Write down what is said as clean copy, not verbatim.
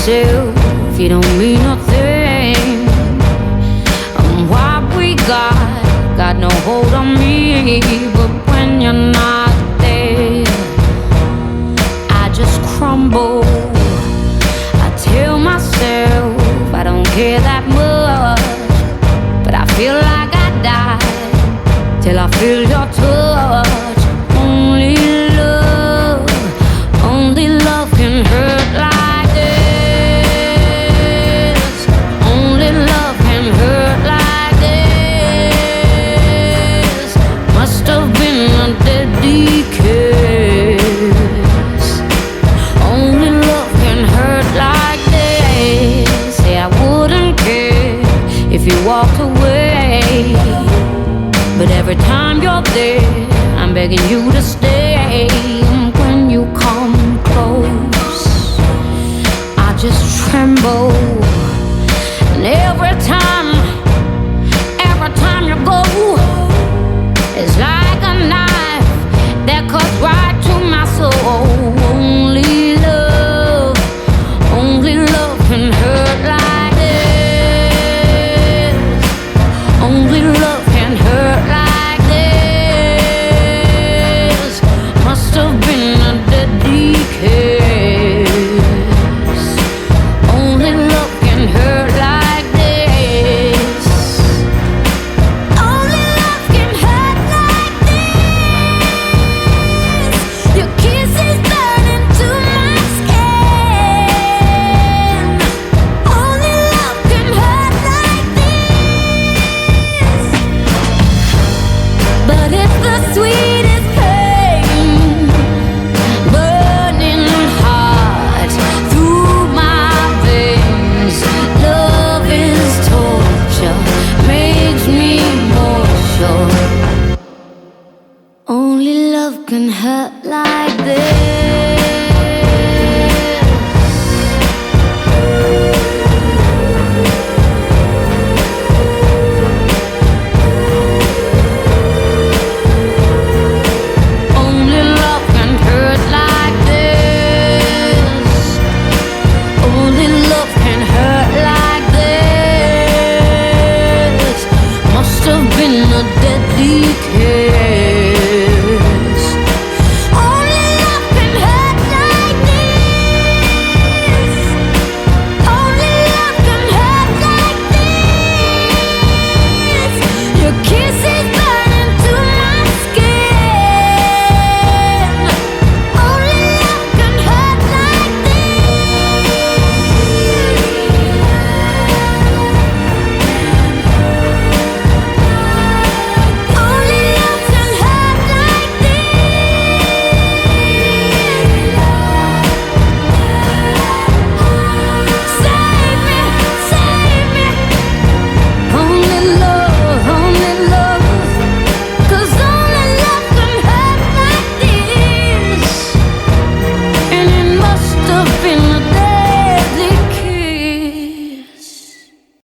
myself, you don't mean nothing. What we got no hold on me. But when you're not there, I just crumble. I tell myself I don't care that much, but I feel like I die till I feel your touch. Only love can hurt like this. Only love can hurt like this. Must have been a deadly kiss. Only love can hurt like this. Say I wouldn't care if you walked away, but every time you're there, I'm begging you to stay.